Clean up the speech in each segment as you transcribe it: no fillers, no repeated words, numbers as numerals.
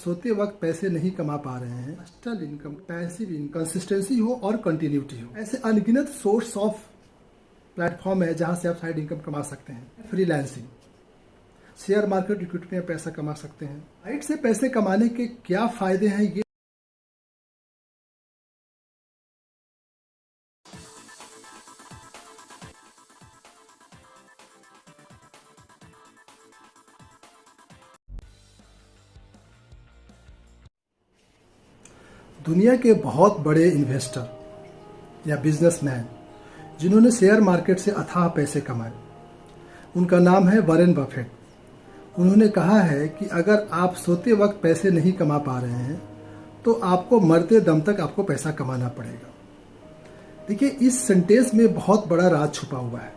सोते वक्त पैसे नहीं कमा पा रहे हैं, extra income, passive income, consistency हो और कंटिन्यूटी हो, ऐसे अनगिनत सोर्स ऑफ प्लेटफॉर्म है जहां से आप साइड इनकम कमा सकते हैं। फ्रीलांसिंग, शेयर मार्केट, इक्विटी में पैसा कमा सकते हैं। साइड से पैसे कमाने के क्या फायदे हैं, ये दुनिया के बहुत बड़े इन्वेस्टर या बिजनेसमैन जिन्होंने शेयर मार्केट से अथाह पैसे कमाए, उनका नाम है वॉरेन बफेट। उन्होंने कहा है कि अगर आप सोते वक्त पैसे नहीं कमा पा रहे हैं तो आपको मरते दम तक आपको पैसा कमाना पड़ेगा। देखिए, इस सेंटेंस में बहुत बड़ा राज छुपा हुआ है।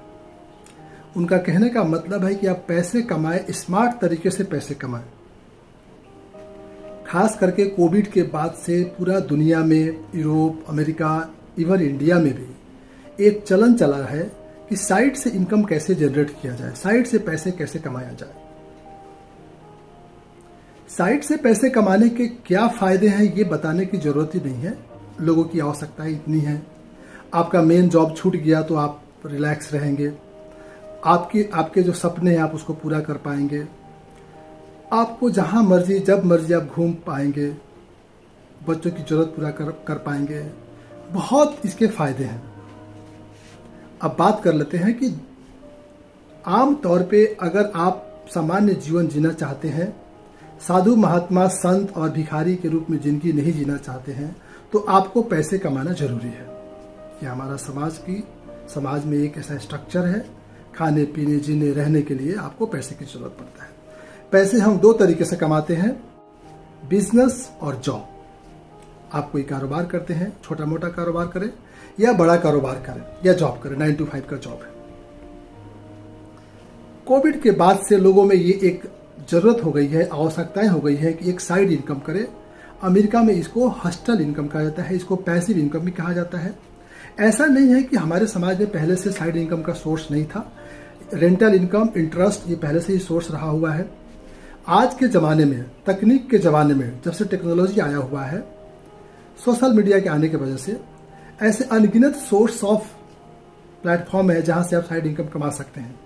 उनका कहने का मतलब है कि आप पैसे कमाएं, स्मार्ट तरीके से पैसे कमाएं। खास करके कोविड के बाद से पूरा दुनिया में, यूरोप, अमेरिका, इवन इंडिया में भी एक चलन चला है कि साइड से इनकम कैसे जनरेट किया जाए, साइड से पैसे कैसे कमाया जाए। साइड से पैसे कमाने के क्या फायदे हैं ये बताने की जरूरत ही नहीं है। लोगों की आवश्यकता इतनी है। आपका मेन जॉब छूट गया तो आप रिलैक्स रहेंगे, आपके जो सपने हैं आप उसको पूरा कर पाएंगे, आपको जहां मर्जी जब मर्जी आप घूम पाएंगे, बच्चों की जरूरत पूरा कर पाएंगे। बहुत इसके फायदे हैं। अब बात कर लेते हैं कि आम तौर पे अगर आप सामान्य जीवन जीना चाहते हैं, साधु महात्मा संत और भिखारी के रूप में जिंदगी नहीं जीना चाहते हैं, तो आपको पैसे कमाना जरूरी है। ये हमारा समाज में एक ऐसा स्ट्रक्चर है, खाने पीने जीने रहने के लिए आपको पैसे की जरूरत पड़ता है। पैसे हम दो तरीके से कमाते हैं, बिजनेस और जॉब। आप कोई कारोबार करते हैं, छोटा मोटा कारोबार करें या बड़ा कारोबार करें या जॉब करें, 9 to 5 का जॉब है। कोविड के बाद से लोगों में ये एक जरूरत हो गई है, आवश्यकताएं हो गई है कि एक साइड इनकम करें। अमेरिका में इसको हस्टल इनकम कहा जाता है, इसको पैसिव इनकम भी कहा जाता है। ऐसा नहीं है कि हमारे समाज में पहले से साइड इनकम का सोर्स नहीं था। रेंटल इनकम, इंटरेस्ट, ये पहले से ही सोर्स रहा हुआ है। आज के ज़माने में, तकनीक के ज़माने में, जब से टेक्नोलॉजी आया हुआ है, सोशल मीडिया के आने की वजह से ऐसे अनगिनत सोर्स ऑफ प्लेटफॉर्म है जहां से आप साइड इनकम कमा सकते हैं।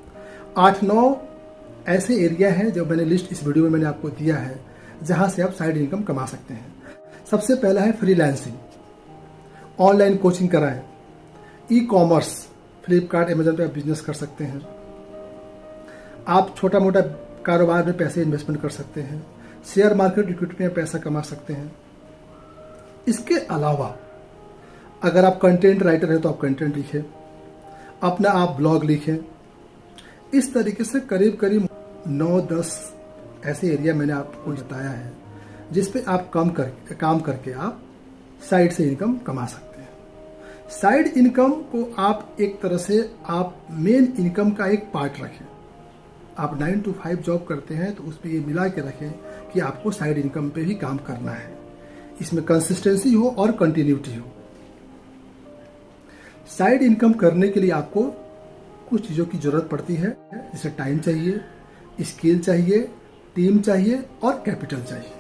8-9 ऐसे एरिया हैं जो मैंने लिस्ट इस वीडियो में मैंने आपको दिया है जहां से आप साइड इनकम कमा सकते हैं। सबसे पहला है फ्रीलांसिंग, ऑनलाइन कोचिंग कराएं, ई-कॉमर्स, फ्लिपकार्ट, अमेजन पे आप बिजनेस कर सकते हैं। आप छोटा मोटा कारोबार में पैसे इन्वेस्टमेंट कर सकते हैं, शेयर मार्केट, इक्विटी में पैसा कमा सकते हैं। इसके अलावा अगर आप कंटेंट राइटर हैं तो आप कंटेंट लिखें, अपना आप ब्लॉग लिखें। इस तरीके से करीब करीब 9-10 ऐसे एरिया मैंने आपको बताया है जिस पे आप काम करके आप साइड से इनकम कमा सकते हैं। साइड इनकम को आप एक तरह से आप मेन इनकम का एक पार्ट रखें। आप 9 to 5 जॉब करते हैं तो उसमें ये मिला के रखें कि आपको साइड इनकम पे भी काम करना है। इसमें कंसिस्टेंसी हो और कंटिन्यूटी हो। साइड इनकम करने के लिए आपको कुछ चीज़ों की जरूरत पड़ती है, जैसे टाइम चाहिए, स्किल चाहिए, टीम चाहिए और कैपिटल चाहिए।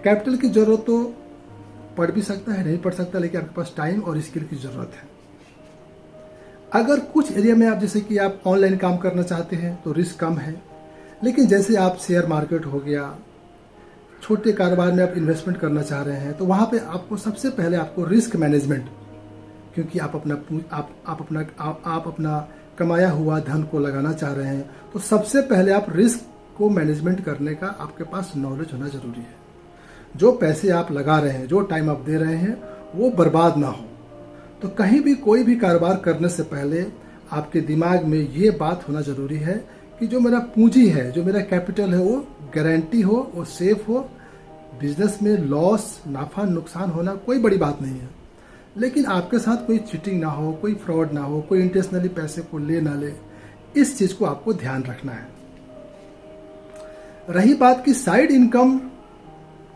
कैपिटल की जरूरत तो पड़ भी सकता है, नहीं पड़ सकता, लेकिन आपके पास टाइम और स्किल की जरूरत है। अगर कुछ एरिया में आप, जैसे कि आप ऑनलाइन काम करना चाहते हैं तो रिस्क कम है, लेकिन जैसे आप शेयर मार्केट हो गया, छोटे कारोबार में आप इन्वेस्टमेंट करना चाह रहे हैं, तो वहाँ पे आपको सबसे पहले आपको रिस्क मैनेजमेंट, क्योंकि आप अपना कमाया हुआ धन को लगाना चाह रहे हैं, तो सबसे पहले आप रिस्क को मैनेजमेंट करने का आपके पास नॉलेज होना जरूरी है। जो पैसे आप लगा रहे हैं, जो टाइम आप दे रहे हैं, वो बर्बाद ना हो। तो कहीं भी कोई भी कारोबार करने से पहले आपके दिमाग में ये बात होना जरूरी है कि जो मेरा पूंजी है, जो मेरा कैपिटल है, वो गारंटी हो, वो सेफ हो। बिजनेस में लॉस, नाफा नुकसान होना कोई बड़ी बात नहीं है, लेकिन आपके साथ कोई चीटिंग ना हो, कोई फ्रॉड ना हो, कोई इंटेंशनली पैसे को ले ना ले। इस चीज को आपको ध्यान रखना है। रही बात की साइड इनकम,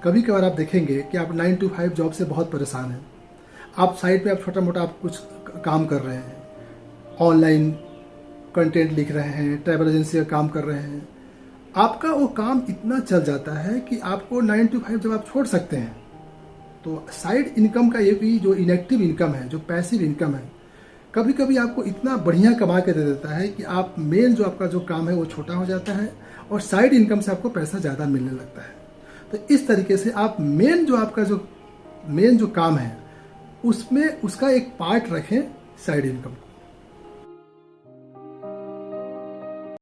कभी कभार आप देखेंगे कि आप 9 to 5 जॉब से बहुत परेशान हैं। आप साइड पे आप छोटा मोटा आप कुछ काम कर रहे हैं, ऑनलाइन कंटेंट लिख रहे हैं, ट्रैवल एजेंसी का काम कर रहे हैं, आपका वो काम इतना चल जाता है कि आपको 9 to 5 जब आप छोड़ सकते हैं, तो साइड इनकम का ये भी जो इनएक्टिव इनकम है, जो पैसिव इनकम है, कभी कभी आपको इतना बढ़िया कमा के दे देता है कि आप मेन जो आपका जो काम है वो छोटा हो जाता है और साइड इनकम से आपको पैसा ज़्यादा मिलने लगता है। तो इस तरीके से आप मेन जो आपका जो मेन जो काम है उसमें उसका एक पार्ट रखें साइड इनकम का।